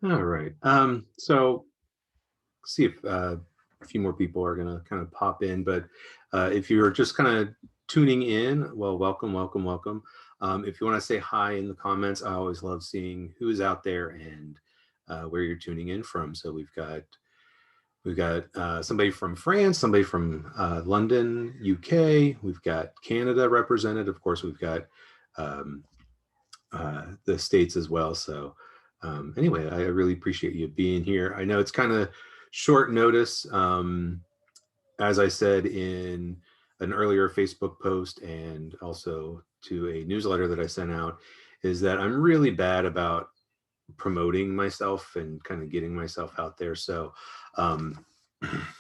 All right. So see if a few more people are gonna kind of pop in, but if you're just kind of tuning in, well, welcome, welcome, welcome. If you want to say hi in the comments, I always love seeing who is out there and where you're tuning in from. So we've got somebody from France, somebody from London, UK. We've got Canada represented. Of course, we've got um, the states as well. So anyway, I really appreciate you being here. I know it's kind of short notice. As I said in an earlier Facebook post and also to a newsletter that I sent out, is that I'm really bad about promoting myself and kind of getting myself out there. So um,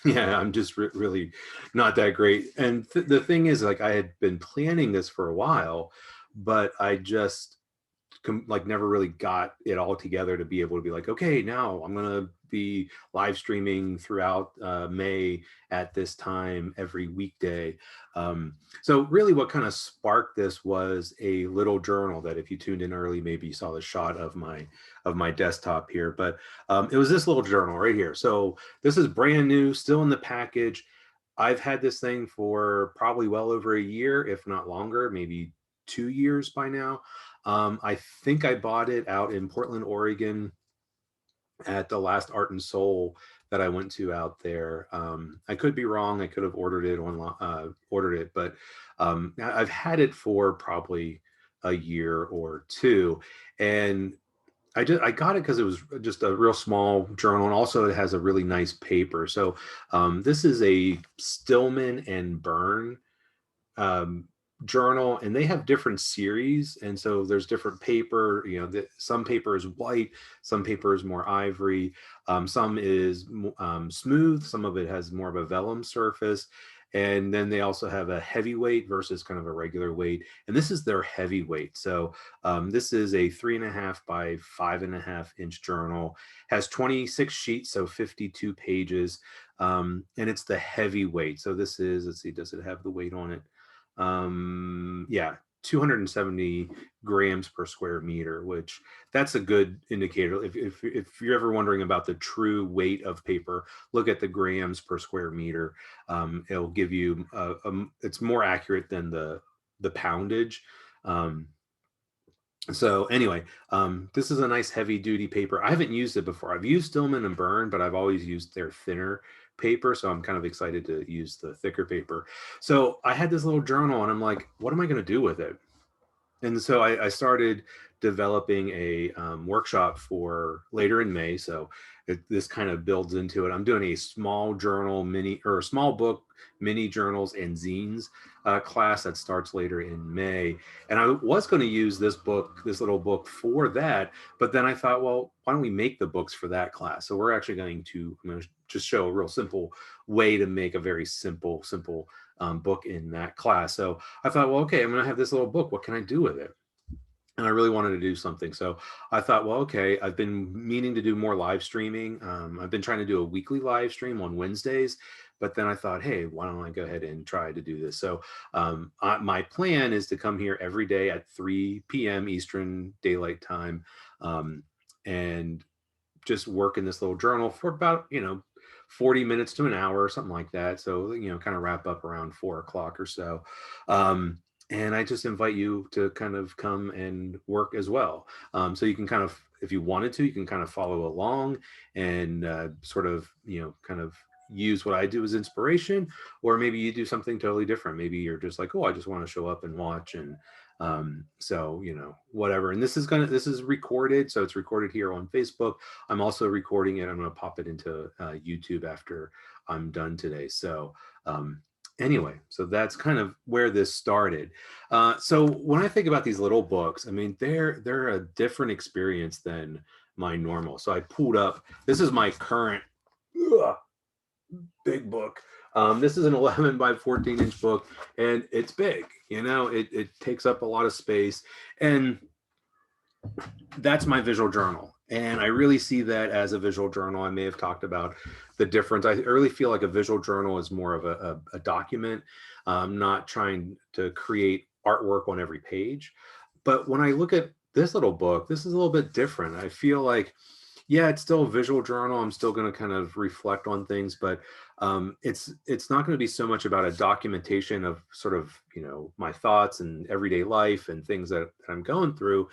yeah, I'm just really not that great. And the thing is, like, I had been planning this for a while, but I just like never really got it all together to be able to be like, okay, now I'm gonna be live streaming throughout May at this time every weekday. So really, what kind of sparked this was a little journal that, if you tuned in early, maybe you saw the shot of my desktop here. But it was this little journal right here. So this is brand new, still in the package. I've had this thing for probably well over a year, if not longer, maybe 2 years by now. I think I bought it out in Portland, Oregon at the last Art and Soul that I went to out there. I could be wrong. I could have ordered it online, but I've had it for probably a year or two, and I got it because it was just a real small journal, and also it has a really nice paper. So this is a Stillman and Birn um, journal, and they have different series, and so there's different paper. Some paper is white, some paper is more ivory, some is smooth, some of it has more of a vellum surface, and then they also have a heavyweight versus kind of a regular weight, and this is their heavyweight. So this is a 3.5 by 5.5 inch journal, has 26 sheets, so 52 pages, and it's the heavyweight. So this is, let's see, does it have the weight on it? Yeah, 270 grams per square meter, which that's a good indicator. If you're ever wondering about the true weight of paper, look at the grams per square meter. It'll give you it's more accurate than the poundage. um, so anyway, this is a nice heavy duty paper. I haven't used it before. I've used Stillman and Birn, but I've always used their thinner paper. So I'm kind of excited to use the thicker paper. So I had this little journal and I'm like, what am I going to do with it? And so I started developing a workshop for later in May. So this kind of builds into it. I'm doing a small journal mini, or a small book mini journals and zines class that starts later in May. And I was going to use this little book for that, but then I thought, well, why don't we make the books for that class? So we're actually I'm going to just show a real simple way to make a very simple book in that class. So I thought, well, okay, I'm going to have this little book. What can I do with it? And I really wanted to do something. So I thought, well, okay, I've been meaning to do more live streaming. I've been trying to do a weekly live stream on Wednesdays, but then I thought, hey, why don't I go ahead and try to do this? So my plan is to come here every day at 3 p.m. Eastern Daylight Time, and just work in this little journal for about 40 minutes to an hour or something like that. So kind of wrap up around 4 o'clock or so. And I just invite you to kind of come and work as well. So you can kind of, if you wanted to, you can kind of follow along and sort of kind of use what I do as inspiration, or maybe you do something totally different. Maybe you're just like, oh, I just want to show up and watch. And so whatever. And this is recorded, so it's recorded here on Facebook. I'm also recording it. I'm going to pop it into YouTube after I'm done today. So anyway, so that's kind of where this started. So when I think about these little books, I mean, they're a different experience than my normal. So I pulled up, this is my current big book. This is an 11 by 14-inch book, and it's big. It takes up a lot of space, and that's my visual journal. And I really see that as a visual journal. I may have talked about the difference. I really feel like a visual journal is more of a document. I'm not trying to create artwork on every page. But when I look at this little book, this is a little bit different. I feel like Yeah, it's still a visual journal. I'm still going to kind of reflect on things, but it's not going to be so much about a documentation of sort of, you know, my thoughts and everyday life and things that I'm going through.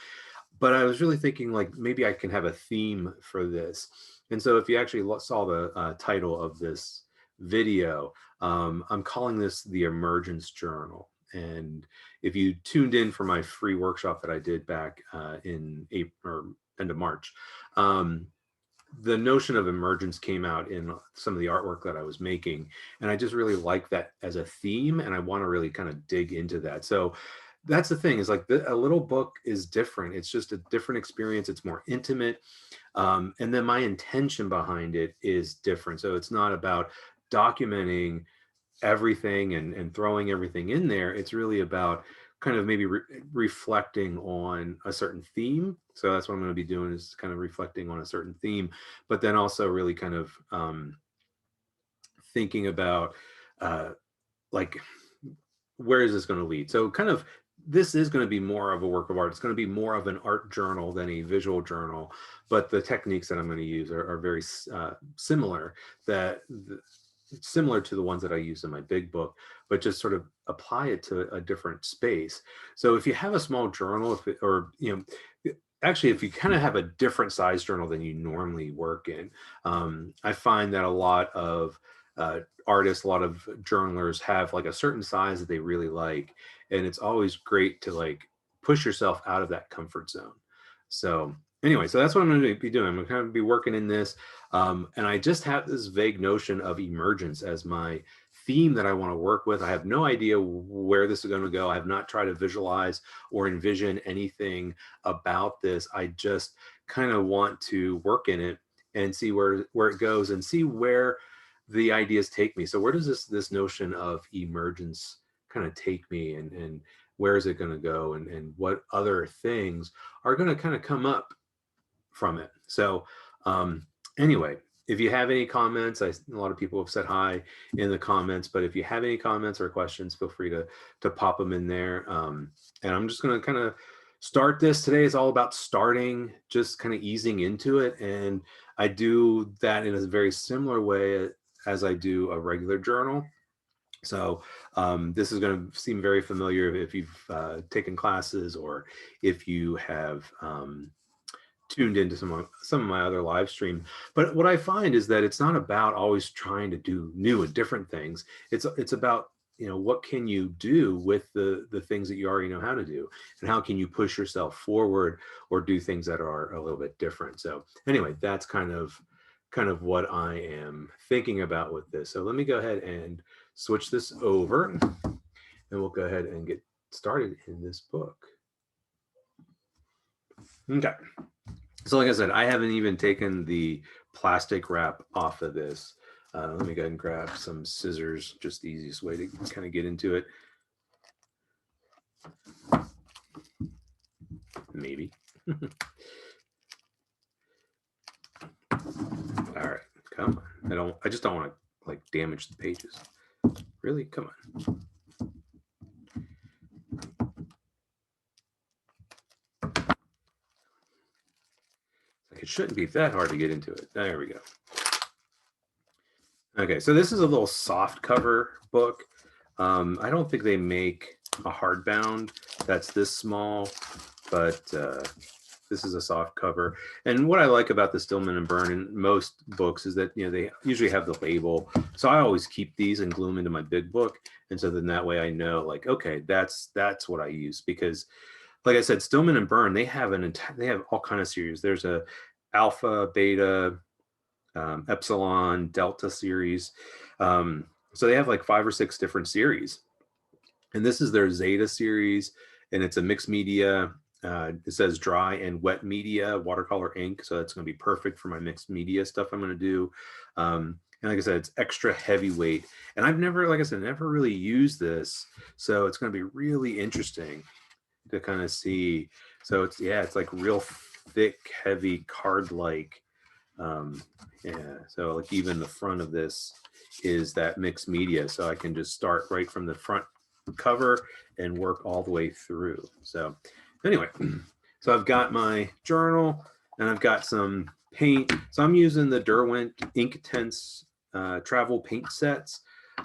But I was really thinking like maybe I can have a theme for this. And so if you actually saw the title of this video, I'm calling this the Emergence Journal. And if you tuned in for my free workshop that I did back in April or end of March, um, the notion of emergence came out in some of the artwork that I was making. And I just really like that as a theme. And I want to really kind of dig into that. So that's the thing is like a little book is different. It's just a different experience. It's more intimate. And then my intention behind it is different. So it's not about documenting everything and throwing everything in there. It's really about kind of maybe reflecting on a certain theme. So that's what I'm going to be doing is kind of reflecting on a certain theme, but then also really kind of thinking about uh, like, where is this going to lead? So kind of, this is going to be more of a work of art. It's going to be more of an art journal than a visual journal, but the techniques that I'm going to use are very similar, similar to the ones that I use in my big book, but just sort of apply it to a different space. So if you have a small journal, or, you know, actually, if you kind of have a different size journal than you normally work in, I find that a lot of artists, a lot of journalers have like a certain size that they really like. And it's always great to like push yourself out of that comfort zone. So anyway, so that's what I'm going to be doing. I'm going to be working in this. And I just have this vague notion of emergence as my theme that I want to work with. I have no idea where this is going to go. I have not tried to visualize or envision anything about this. I just kind of want to work in it and see where it goes and see where the ideas take me. So where does this notion of emergence kind of take me, and where is it going to go, and what other things are going to kind of come up from it? So anyway, if you have any comments, a lot of people have said hi in the comments, but if you have any comments or questions, feel free to pop them in there. And I'm just going to kind of start this. Today is all about starting, just kind of easing into it. And I do that in a very similar way as I do a regular journal. So this is going to seem very familiar if you've taken classes, or if you have tuned into some of my other live stream. But what I find is that it's not about always trying to do new and different things. It's about, you know, what can you do with the things that you already know how to do, and how can you push yourself forward or do things that are a little bit different. So anyway, that's kind of what I am thinking about with this. So let me go ahead and switch this over, and we'll go ahead and get started in this book. Okay. So like I said, I haven't even taken the plastic wrap off of this. Let me go ahead and grab some scissors, just the easiest way to kind of get into it. Maybe. All right, come on. I just don't want to like damage the pages. Really? Come on. It shouldn't be that hard to get into it. There we go. Okay, so this is a little soft cover book. I don't think they make a hardbound that's this small, but this is a soft cover. And what I like about the Stillman and Birn in most books is that, you know, they usually have the label. So I always keep these and glue them into my big book. And so then that way I know, like, okay, that's what I use. Because like I said, Stillman and Birn, they have all kind of series. There's a alpha, beta, epsilon, delta series. So they have like 5 or 6 different series. And this is their Zeta series, and it's a mixed media. It says dry and wet media, watercolor ink. So that's going to be perfect for my mixed media stuff I'm going to do. And like I said, it's extra heavyweight. And I've never, like I said, never really used this. So it's going to be really interesting to kind of see. So it's like real thick, heavy, card-like. Yeah, so like even the front of this is that mixed media. So I can just start right from the front cover and work all the way through. So anyway, so I've got my journal, and I've got some paint. So I'm using the Derwent Inktense travel paint sets.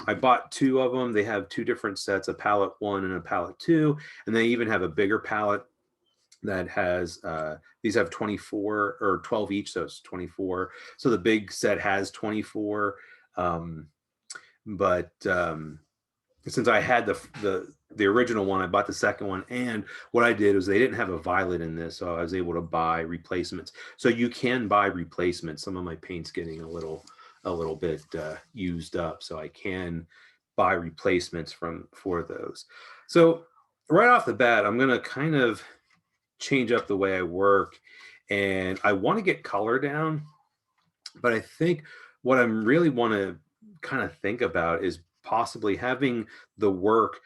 I bought 2 of them. They have 2 different sets, a palette 1 and a palette 2. And they even have a bigger palette that has, these have 24 or 12 each, so it's 24. So the big set has 24. Since I had the original one, I bought the second one. And what I did was they didn't have a violet in this, so I was able to buy replacements. So you can buy replacements. Some of my paint's getting a little bit used up, so I can buy replacements for those. So right off the bat, I'm gonna kind of change up the way I work, and I want to get color down, but I think what I really want to kind of think about is possibly having the work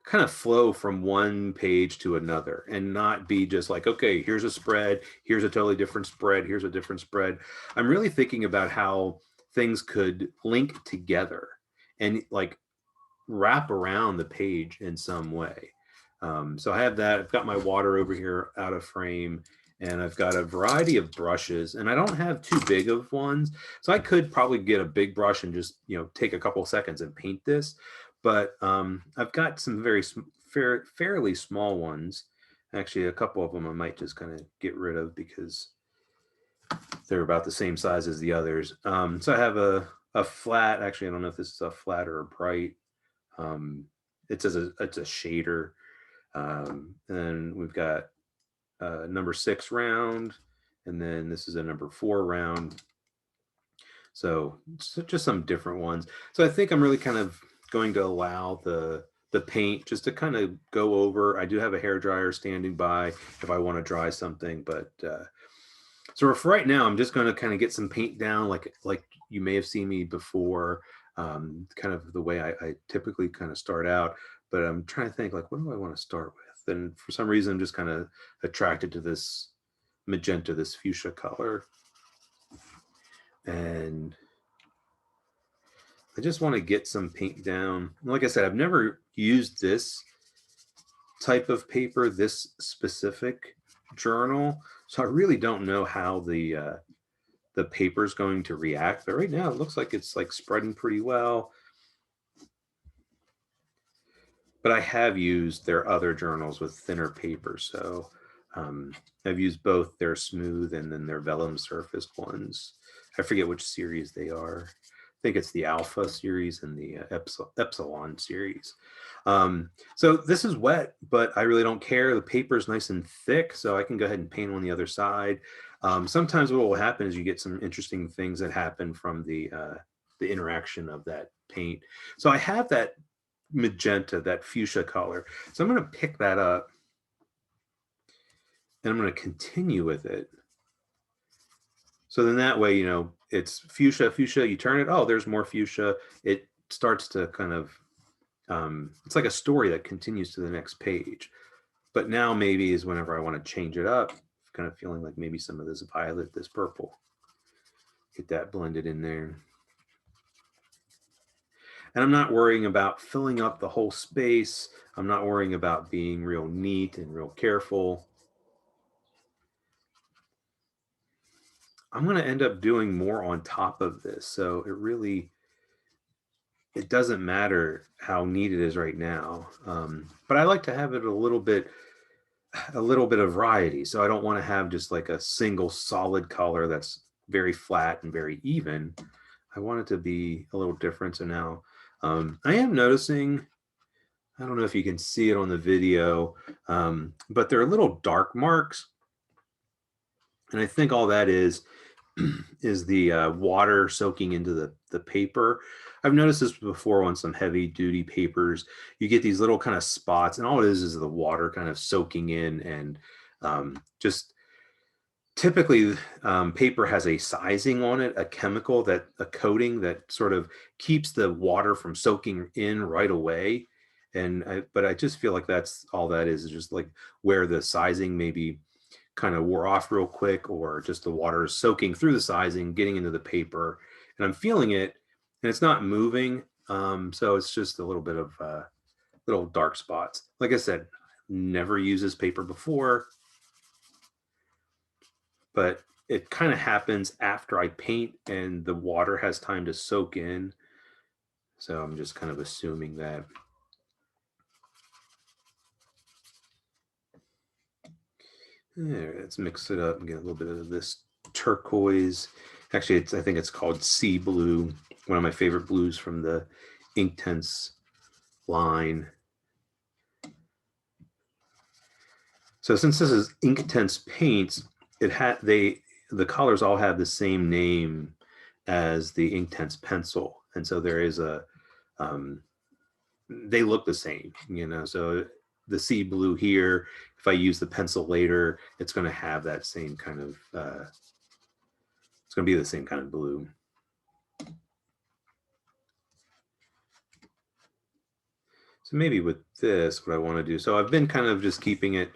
kind of flow from one page to another and not be just like, okay, here's a spread, here's a totally different spread, here's a different spread. I'm really thinking about how things could link together and like wrap around the page in some way. So I have that. I've got my water over here out of frame, and I've got a variety of brushes, and I don't have too big of ones. So I could probably get a big brush and just, take a couple of seconds and paint this. But I've got some fairly small ones. Actually, a couple of them I might just kind of get rid of because they're about the same size as the others. So I have a flat, actually, I don't know if this is a flat or a bright. It's a shader. And we've got number 6 round, and then this is a number 4 round. So just some different ones. So I think I'm really kind of going to allow the paint just to kind of go over. I do have a hair dryer standing by if I want to dry something, but so for right now, I'm just going to kind of get some paint down, like you may have seen me before, kind of the way I typically kind of start out. But I'm trying to think, like, what do I want to start with? And for some reason, I'm just kind of attracted to this magenta, this fuchsia color. And I just want to get some paint down. Like I said, I've never used this type of paper, this specific journal. So I really don't know how the paper's going to react. But right now, it looks like it's like spreading pretty well. But I have used their other journals with thinner paper. So I've used both their smooth and then their vellum surfaced ones. I forget which series they are. I think it's the Alpha series and the Epsilon series. So this is wet, but I really don't care. The paper is nice and thick, so I can go ahead and paint on the other side. Sometimes what will happen is you get some interesting things that happen from the interaction of that paint. So I have that magenta, that fuchsia color. So I'm going to pick that up and I'm going to continue with it. So then that way, it's fuchsia, you turn it, oh, there's more fuchsia. It starts to kind of, it's like a story that continues to the next page. But now maybe is whenever I want to change it up, kind of feeling like maybe some of this violet, this purple, get that blended in there. And I'm not worrying about filling up the whole space. I'm not worrying about being real neat and real careful. I'm going to end up doing more on top of this. So it doesn't matter how neat it is right now. But I like to have it a little bit of variety. So I don't want to have just like a single solid color that's very flat and very even. I want it to be a little different. So now I am noticing, I don't know if you can see it on the video, but there are little dark marks. And I think all that is the water soaking into the paper. I've noticed this before on some heavy duty papers. You get these little kind of spots, and all it is the water kind of soaking in, and just typically paper has a sizing on it, a coating that sort of keeps the water from soaking in right away. But I just feel like that's all that is just like where the sizing maybe kind of wore off real quick, or just the water is soaking through the sizing, getting into the paper, and I'm feeling it, and it's not moving. So it's just a little bit of little dark spots. Like I said, never used this paper before, but it kind of happens after I paint and the water has time to soak in. So I'm just kind of assuming that. Let's mix it up and get a little bit of this turquoise. Actually, I think it's called sea blue, one of my favorite blues from the Inktense line. So since this is Inktense paints, the colors all have the same name as the Inktense pencil, and so there is a they look the same, you know. So the sea blue here, if I use the pencil later, it's going to have that same kind of it's going to be the same kind of blue. So maybe with this, what I want to do, so I've been kind of just keeping it,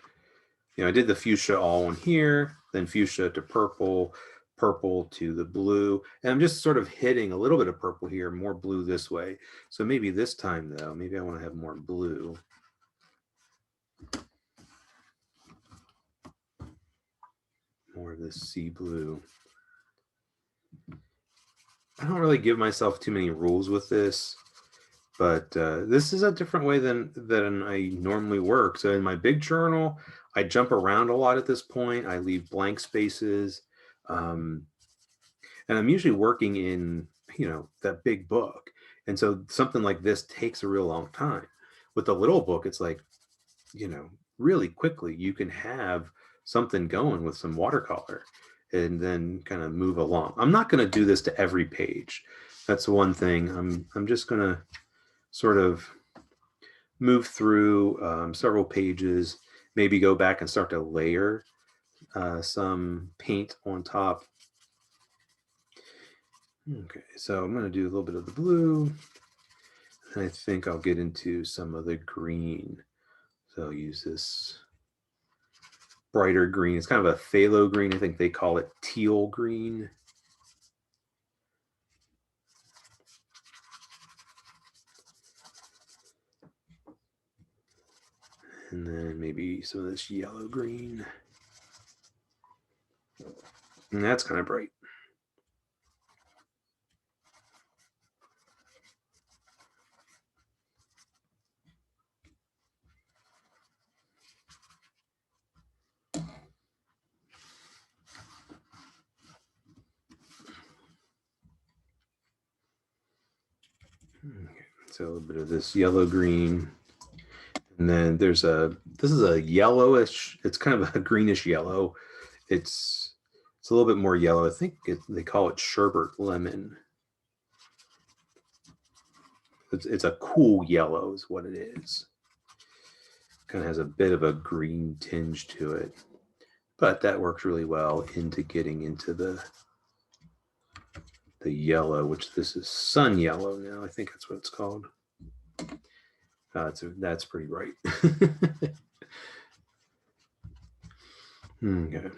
you know, I did the fuchsia all in here, then fuchsia to purple, purple to the blue, and I'm just sort of hitting a little bit of purple here, more blue this way. So maybe this time though, maybe I want to have more blue. More of this sea blue. I don't really give myself too many rules with this, but this is a different way than I normally work. So in my big journal, I jump around a lot at this point. I leave blank spaces. And I'm usually working in, you know, that big book. And so something like this takes a real long time. With the little book, it's like, you know, really quickly you can have something going with some watercolor and then kind of move along. I'm not going to do this to every page. That's one thing. I'm just going to sort of move through several pages, maybe go back and start to layer some paint on top. Okay, so I'm going to do a little bit of the blue. And I think I'll get into some of the green. So I'll use this brighter green. It's kind of a phthalo green. I think they call it teal green. And then maybe some of this yellow green. And that's kind of bright. Okay, so a little bit of this yellow green. And then this is a yellowish, it's kind of a greenish yellow. It's a little bit more yellow. I think they call it sherbet lemon. It's a cool yellow is what it is. Kind of has a bit of a green tinge to it, but that works really well into getting into the yellow, which this is sun yellow now. I think that's what it's called. That's pretty bright. Okay.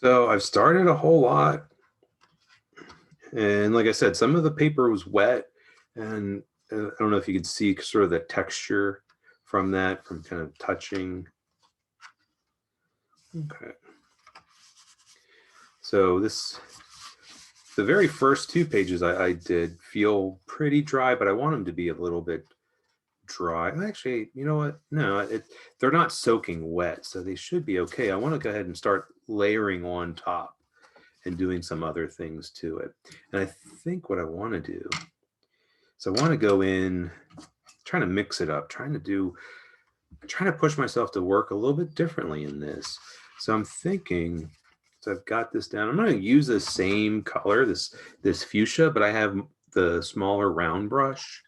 So I've started a whole lot. And like I said, some of the paper was wet, and I don't know if you could see sort of the texture from that, from kind of touching. Okay. So the very first two pages I did feel pretty dry, but I want them to be a little bit dry. Actually, you know what? No, they're not soaking wet, so they should be okay. I want to go ahead and start layering on top and doing some other things to it. And I think what I want to do, so I want to go in, trying to mix it up, trying to push myself to work a little bit differently in this. So I'm thinking, so I've got this down. I'm going to use the same color, this fuchsia, but I have the smaller round brush.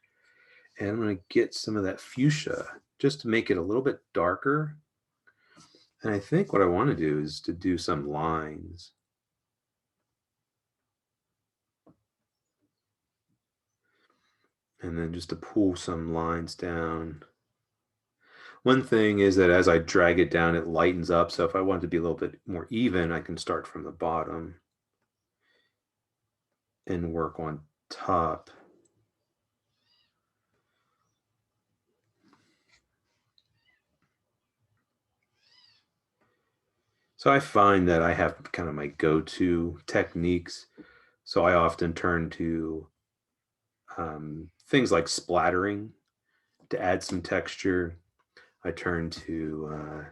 And I'm going to get some of that fuchsia just to make it a little bit darker. And I think what I want to do is to do some lines. And then just to pull some lines down. One thing is that as I drag it down, it lightens up. So if I want it to be a little bit more even, I can start from the bottom and work on top. So I find that I have kind of my go-to techniques. So I often turn to things like splattering to add some texture. I turn to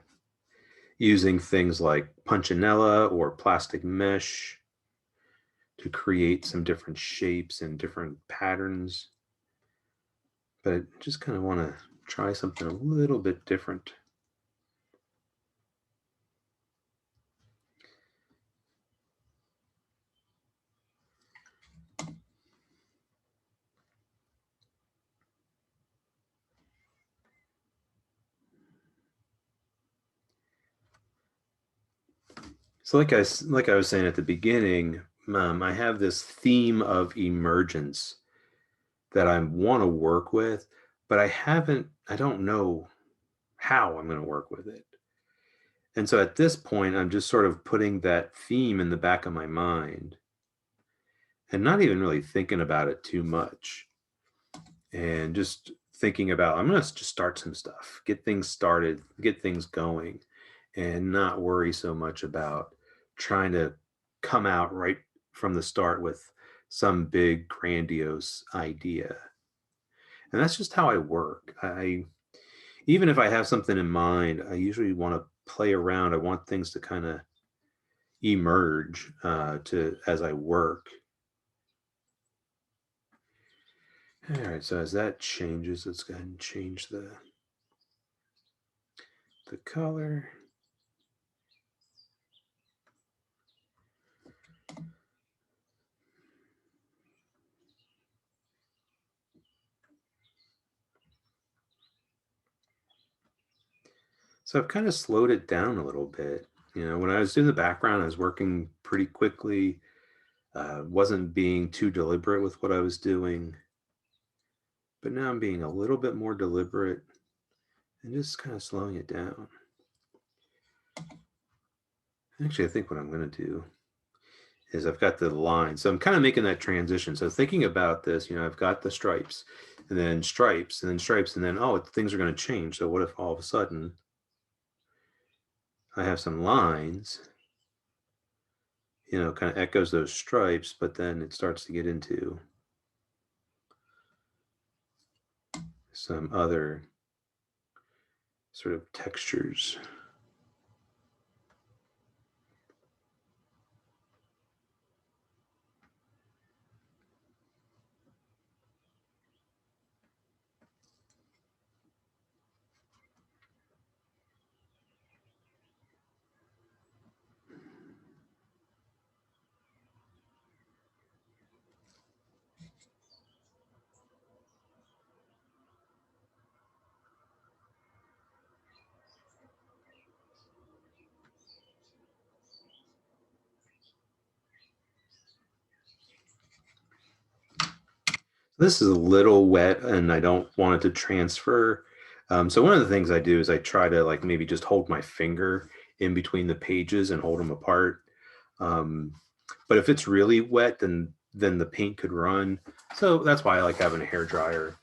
using things like punchinella or plastic mesh to create some different shapes and different patterns. But I just kind of want to try something a little bit different. So like I was saying at the beginning, I have this theme of emergence that I want to work with, but I don't know how I'm going to work with it. And so at this point, I'm just sort of putting that theme in the back of my mind and not even really thinking about it too much. And just thinking about, I'm going to just start some stuff, get things started, get things going, and not worry so much about trying to come out right from the start with some big grandiose idea. And that's just how I work. Even if I have something in mind, I usually want to play around. I want things to kind of emerge to as I work. All right, so as that changes, let's go ahead and change the color. So I've kind of slowed it down a little bit. You know, when I was doing the background, I was working pretty quickly, wasn't being too deliberate with what I was doing. But now I'm being a little bit more deliberate and just kind of slowing it down. Actually, I think what I'm going to do is I've got the line. So I'm kind of making that transition. So thinking about this, you know, I've got the stripes and then stripes and then stripes and then, oh, things are going to change. So what if all of a sudden I have some lines, you know, kind of echoes those stripes, but then it starts to get into some other sort of textures. This is a little wet and I don't want it to transfer. So one of the things I do is I try to like maybe just hold my finger in between the pages and hold them apart. Um, but if it's really wet, then the paint could run. So that's why I like having a hair dryer.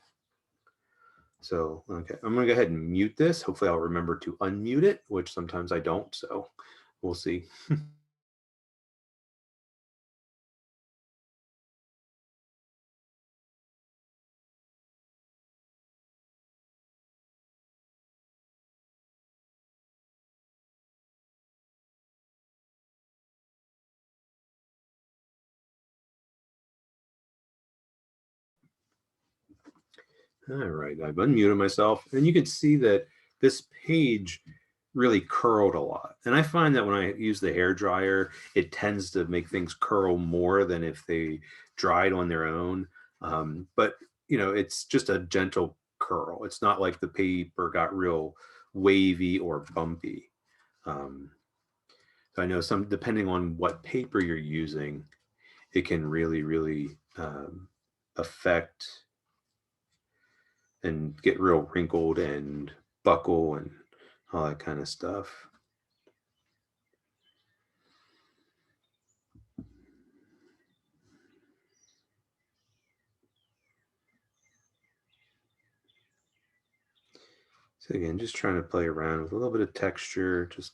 So okay, I'm gonna go ahead and mute this. Hopefully I'll remember to unmute it, which sometimes I don't. So we'll see. All right, I've unmuted myself, and you can see that this page really curled a lot. And I find that when I use the hair dryer, it tends to make things curl more than if they dried on their own. But you know, it's just a gentle curl. It's not like the paper got real wavy or bumpy. Um, so I know some, depending on what paper you're using, it can really affect and get real wrinkled and buckle and all that kind of stuff. So again, just trying to play around with a little bit of texture, just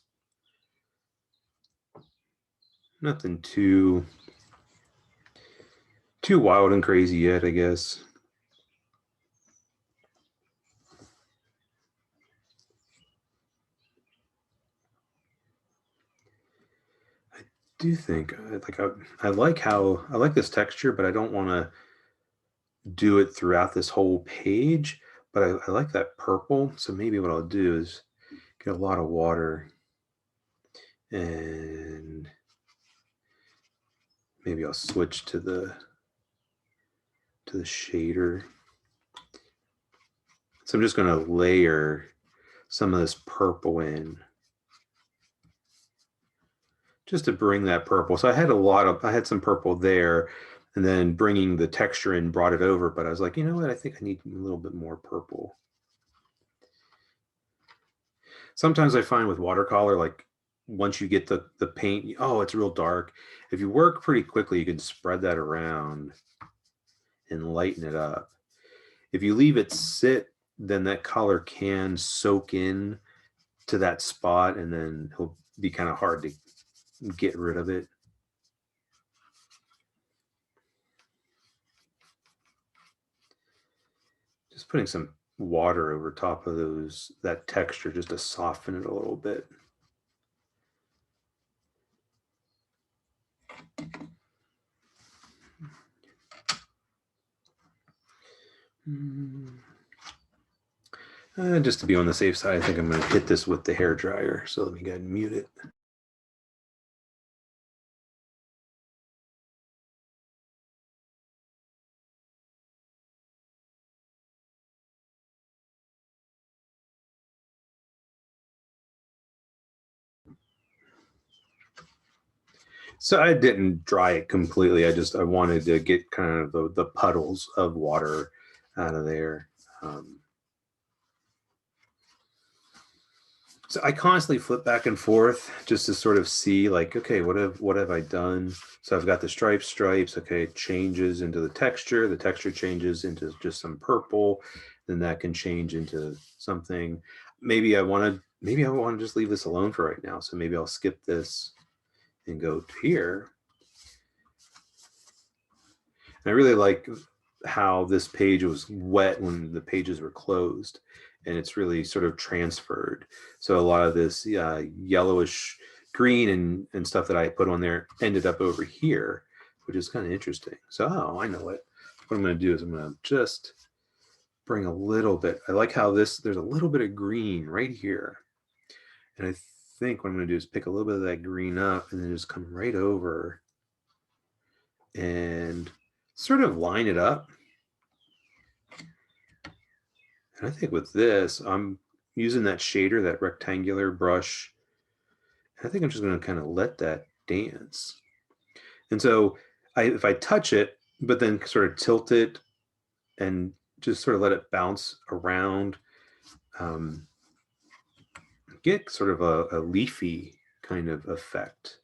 Nothing too wild and crazy yet, I guess. I do think I like how I like this texture, but I don't want to do it throughout this whole page. But I like that purple, so maybe what I'll do is get a lot of water and maybe I'll switch to the shader. So I'm just going to layer some of this purple in just to bring that purple. So I had some purple there, and then bringing the texture in brought it over, but I was like, you know what? I think I need a little bit more purple. Sometimes I find with watercolor, like once you get the paint, oh, it's real dark. If you work pretty quickly, you can spread that around and lighten it up. If you leave it sit, then that color can soak in to that spot, and then it'll be kind of hard to get rid of it. Just putting some water over top of that texture just to soften it a little bit. Just to be on the safe side, I think I'm going to hit this with the hair dryer. So let me go ahead and mute it. So I didn't dry it completely. I wanted to get kind of the puddles of water out of there. So I constantly flip back and forth just to sort of see, like, okay, what have I done? So I've got the stripes. Okay, it changes into the texture. The texture changes into just some purple. Then that can change into something. Maybe I want to just leave this alone for right now. So maybe I'll skip this and go to here. And I really like how this page was wet when the pages were closed, and it's really sort of transferred. So a lot of this yellowish green and stuff that I put on there ended up over here, which is kind of interesting. So, oh, I know it. What I'm going to do is I'm going to just bring a little bit. I like how there's a little bit of green right here. And I think what I'm going to do is pick a little bit of that green up and then just come right over and sort of line it up. And I think with this, I'm using that shader, that rectangular brush. I think I'm just going to kind of let that dance. And so if I touch it, but then sort of tilt it and just sort of let it bounce around, get sort of a leafy kind of effect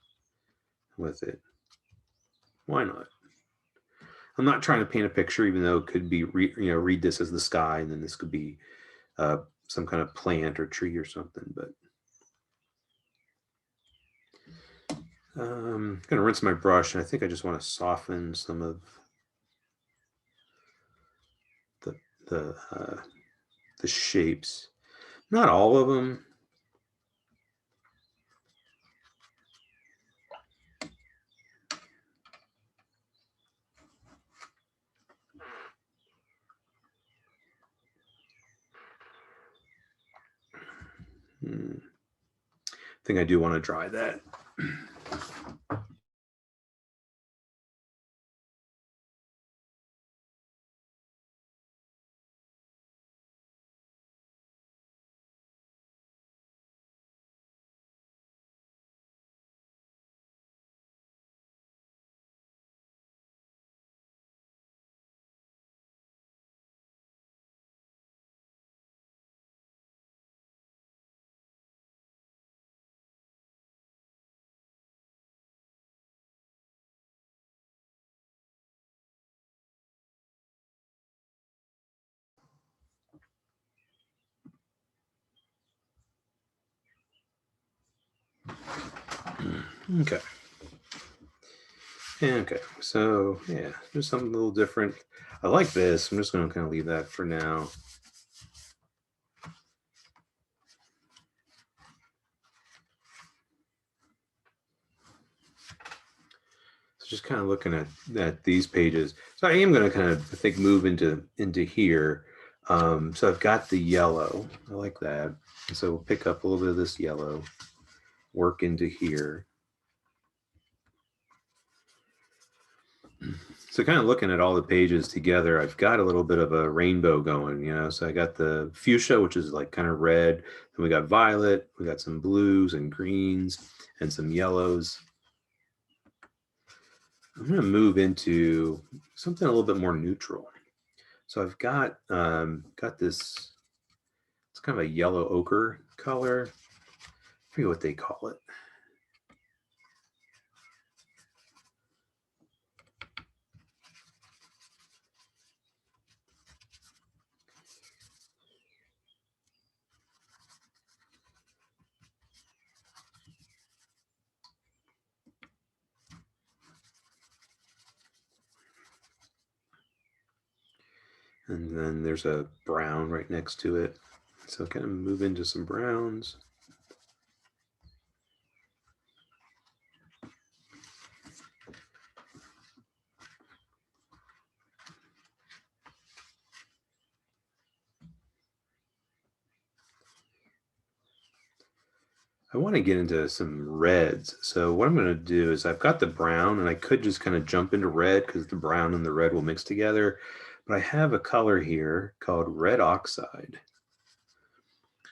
with it. Why not? I'm not trying to paint a picture, even though it could be, read this as the sky, and then this could be some kind of plant or tree or something. But I'm going to rinse my brush, and I think I just want to soften some of the shapes. Not all of them. I think I do want to dry that. Okay. Okay, so yeah, just something a little different. I like this. I'm just going to kind of leave that for now. So just kind of looking at these pages. So I am going to kind of, I think, move into here. So I've got the yellow. I like that. So we'll pick up a little bit of this yellow, work into here. So kind of looking at all the pages together, I've got a little bit of a rainbow going, you know. So I got the fuchsia, which is like kind of red, and we got violet, we got some blues and greens and some yellows. I'm going to move into something a little bit more neutral. So I've got this, it's kind of a yellow ochre color. I forget what they call it. And then there's a brown right next to it. So kind of move into some browns. I want to get into some reds. So what I'm going to do is I've got the brown, and I could just kind of jump into red because the brown and the red will mix together. But I have a color here called red oxide.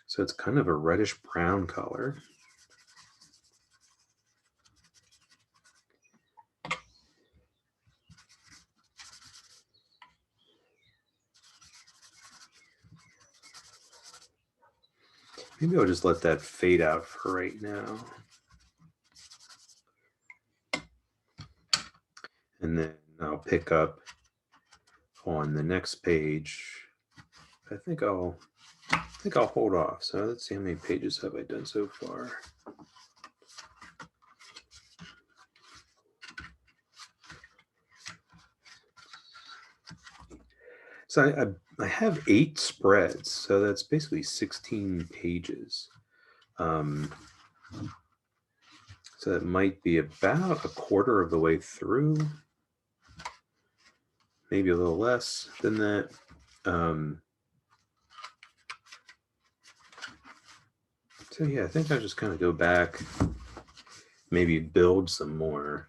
So it's kind of a reddish brown color. Maybe I'll just let that fade out for right now. And then I'll pick up on the next page. I think I'll hold off. So let's see, how many pages have I done so far? So I have 8 spreads, so that's basically 16 pages. So it might be about a quarter of the way through, maybe a little less than that. So yeah, I think I'll just kind of go back, maybe build some more.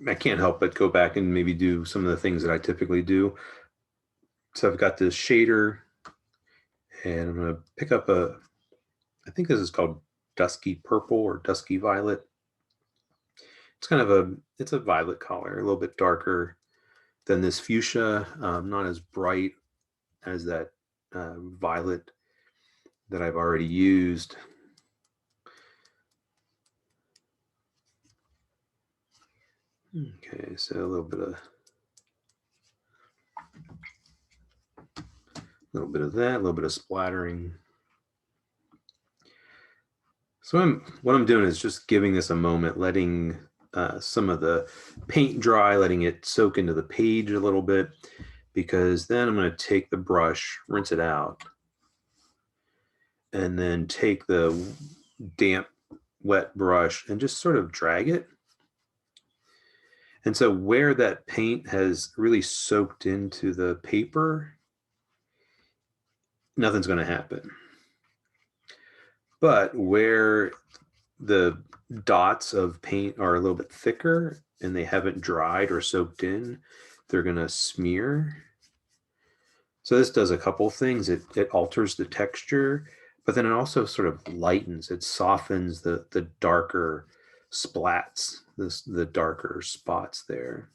I can't help but go back and maybe do some of the things that I typically do. So I've got this shader, and I'm going to pick up I think this is called dusky purple or dusky violet. It's kind of it's a violet color, a little bit darker than this fuchsia, not as bright as that violet that I've already used. Okay, so a little bit of that, a little bit of splattering. So what I'm doing is just giving this a moment, letting some of the paint dry, letting it soak into the page a little bit, because then I'm going to take the brush, rinse it out, and then take the damp, wet brush and just sort of drag it. And so where that paint has really soaked into the paper, nothing's going to happen. But where the dots of paint are a little bit thicker and they haven't dried or soaked in, they're going to smear. So this does a couple things. It alters the texture, but then it also sort of lightens, it softens the darker splats, the darker spots there.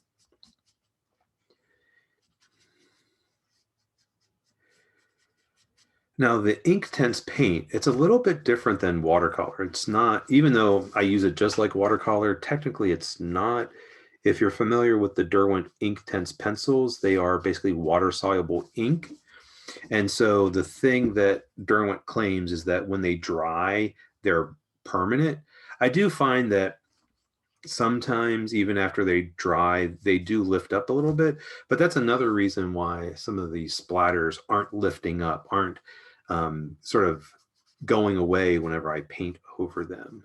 Now the Inktense paint, it's a little bit different than watercolor. It's not, even though I use it just like watercolor, technically it's not. If you're familiar with the Derwent Inktense pencils, they are basically water-soluble ink. And so the thing that Derwent claims is that when they dry, they're permanent. I do find that sometimes even after they dry, they do lift up a little bit, but that's another reason why some of these splatters aren't lifting up, aren't sort of going away whenever I paint over them.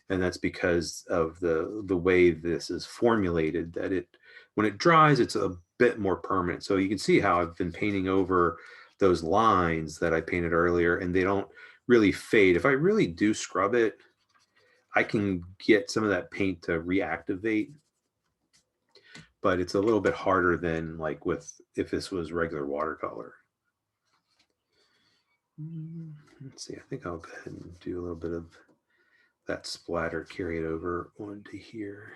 And that's because of the way this is formulated, that it, when it dries, it's a bit more permanent. So you can see how I've been painting over those lines that I painted earlier, and they don't really fade. If I really do scrub it, I can get some of that paint to reactivate, but it's a little bit harder than like with, if this was regular watercolor. Let's see, I think I'll go ahead and do a little bit of that splatter, carry it over onto here.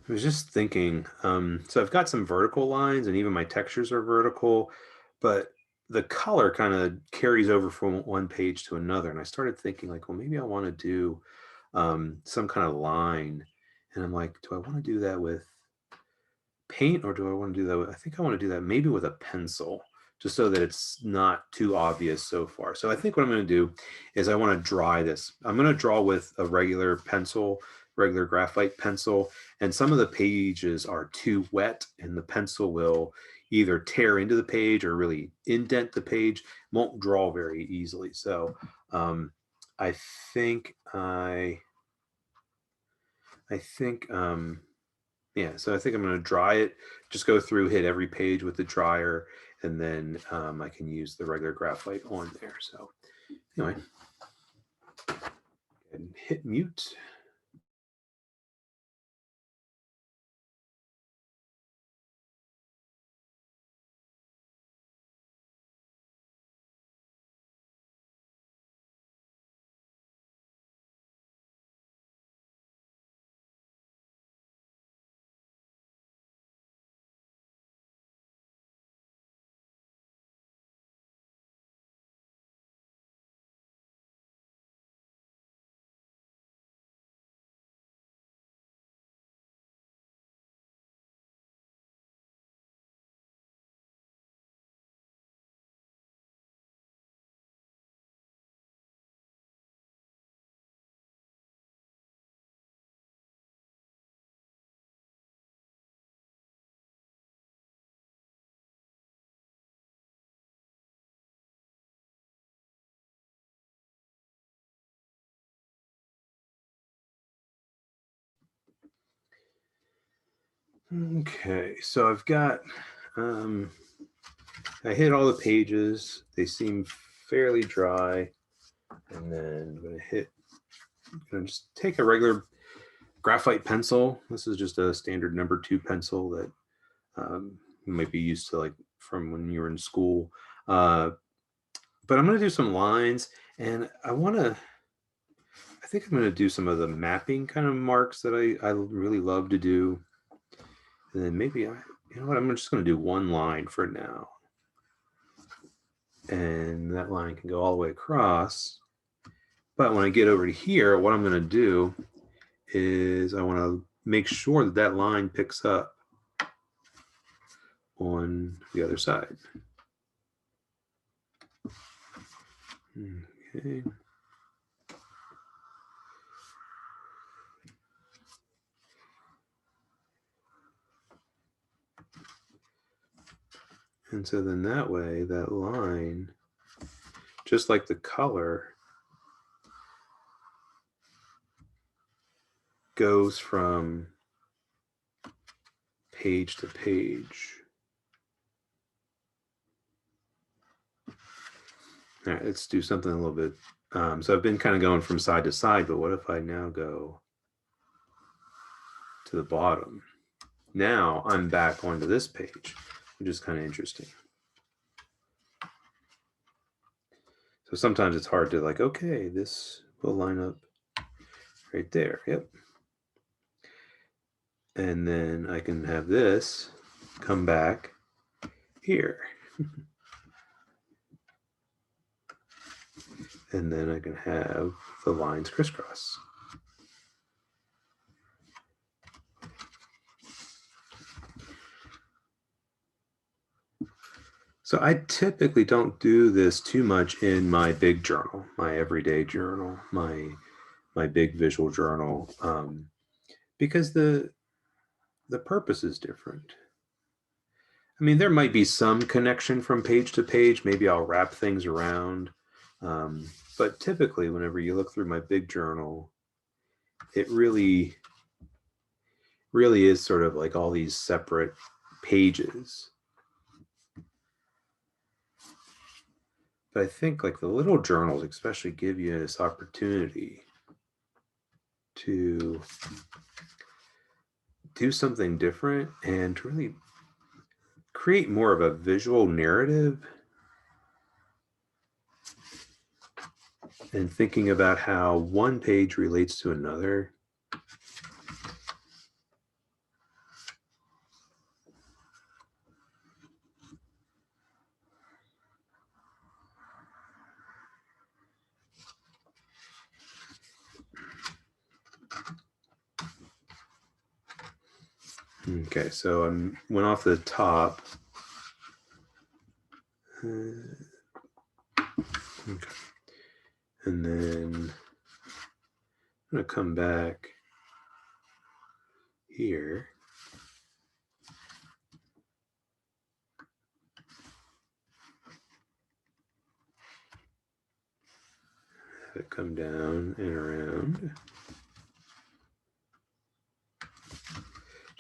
I was just thinking, so I've got some vertical lines and even my textures are vertical, but the color kind of carries over from one page to another. And I started thinking like, well, maybe I want to do some kind of line. And I'm like, do I want to do that with paint, or do I want to do that with, I think I want to do that maybe with a pencil, just so that it's not too obvious so far. So I think what I'm going to do is I want to dry this. I'm going to draw with a regular pencil, regular graphite pencil, and some of the pages are too wet and the pencil will either tear into the page or really indent the page, won't draw very easily. So I think yeah, so I think I'm going to dry it, just go through, hit every page with the dryer, and then I can use the regular graphite on there. So anyway, and hit mute. Okay, so I've got, I hit all the pages. They seem fairly dry. And then I'm going to just take a regular graphite pencil. This is just a standard #2 pencil that you might be used to, like from when you were in school. But I'm going to do some lines, and I think I'm going to do some of the mapping kind of marks that I really love to do. And then maybe you know what, I'm just going to do one line for now. And that line can go all the way across. But when I get over to here, what I'm going to do is I want to make sure that that line picks up on the other side. Okay. And so then that way, that line, just like the color, goes from page to page. All right, let's do something a little bit. So I've been kind of going from side to side, but what if I now go to the bottom? Now I'm back onto this page. which is kind of interesting. So sometimes it's hard to like, okay, this will line up right there. Yep. And then I can have this come back here. And then I can have the lines crisscross. So I typically don't do this too much in my big journal, my everyday journal, my big visual journal, because the purpose is different. I mean, there might be some connection from page to page. Maybe I'll wrap things around. But typically, whenever you look through my big journal, it really is sort of like all these separate pages. But I think like the little journals especially give you this opportunity to do something different and to really create more of a visual narrative and thinking about how one page relates to another. Okay, so I went off the top. Okay. And then I'm going to come back here. Have it come down and around.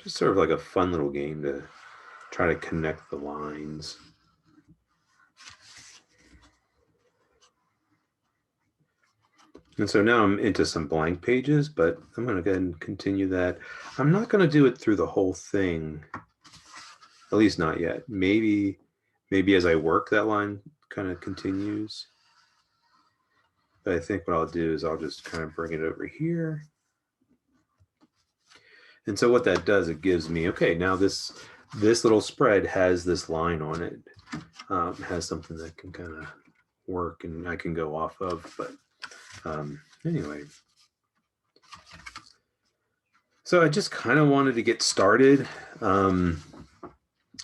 Just sort of like a fun little game to try to connect the lines. And so now I'm into some blank pages, but I'm going to go ahead and continue that. I'm not going to do it through the whole thing, at least not yet. Maybe as I work, that line kind of continues. But I think what I'll do is I'll just kind of bring it over here. And so what that does, it gives me, okay, now this little spread has this line on it, has something that can kind of work and I can go off of. But anyway, so I just kind of wanted to get started,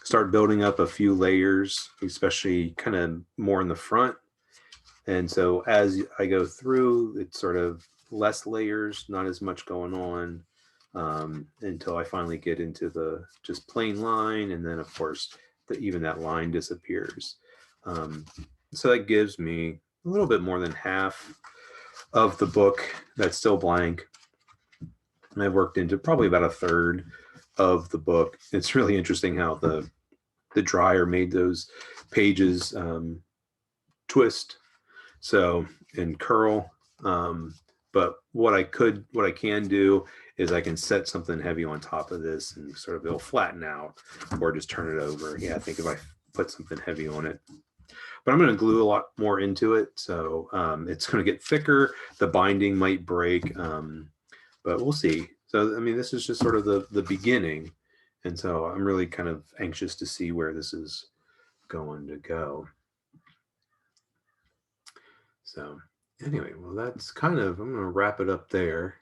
start building up a few layers, especially kind of more in the front. And so as I go through, it's sort of less layers, not as much going on, until I finally get into the just plain line. And then of course, even that line disappears. So that gives me a little bit more than half of the book that's still blank. And I've worked into probably about a third of the book. It's really interesting how the dryer made those pages twist and curl. But what I can do is I can set something heavy on top of this and sort of it'll flatten out or just turn it over. Yeah, I think if I put something heavy on it. But I'm going to glue a lot more into it. So it's going to get thicker. The binding might break, but we'll see. So, I mean, this is just sort of the beginning. And so I'm really kind of anxious to see where this is going to go. So anyway, well, that's kind of, I'm going to wrap it up there.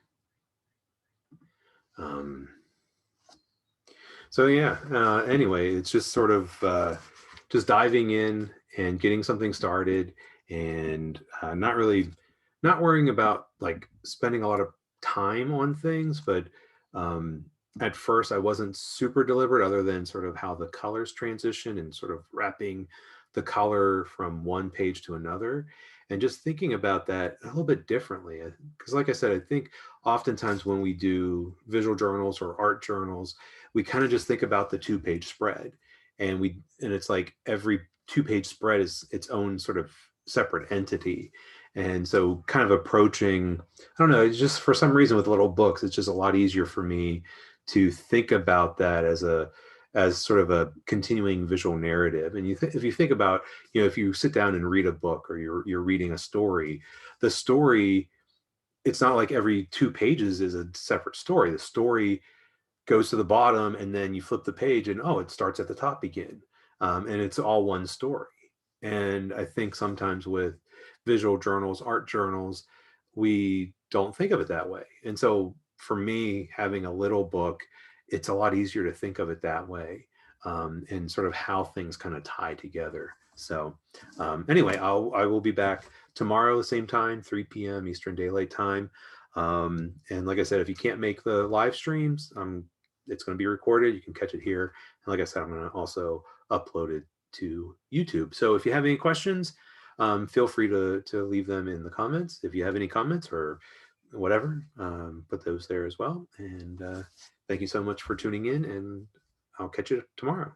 So yeah, anyway, it's just sort of just diving in and getting something started and not worrying about like spending a lot of time on things, but at first I wasn't super deliberate other than sort of how the colors transition and sort of wrapping the color from one page to another and just thinking about that a little bit differently. Because like I said, I think oftentimes when we do visual journals or art journals, we kind of just think about the 2-page spread and it's like every 2-page spread is its own sort of separate entity. And so kind of approaching, I don't know, it's just for some reason with little books, it's just a lot easier for me to think about that as as sort of a continuing visual narrative. And if you think about, if you sit down and read a book, or you're reading a story, the story, it's not like every 2 pages is a separate story. The story goes to the bottom, and then you flip the page, and it starts at the top again. And it's all one story. And I think sometimes with visual journals, art journals, we don't think of it that way. And so for me, having a little book, it's a lot easier to think of it that way, and sort of how things kind of tie together. So anyway, I will be back tomorrow, the same time, 3 p.m. Eastern Daylight Time. And like I said, if you can't make the live streams, it's going to be recorded. You can catch it here. And like I said, I'm going to also upload it to YouTube. So if you have any questions, feel free to leave them in the comments. If you have any comments or whatever, put those there as well. And thank you so much for tuning in, and I'll catch you tomorrow.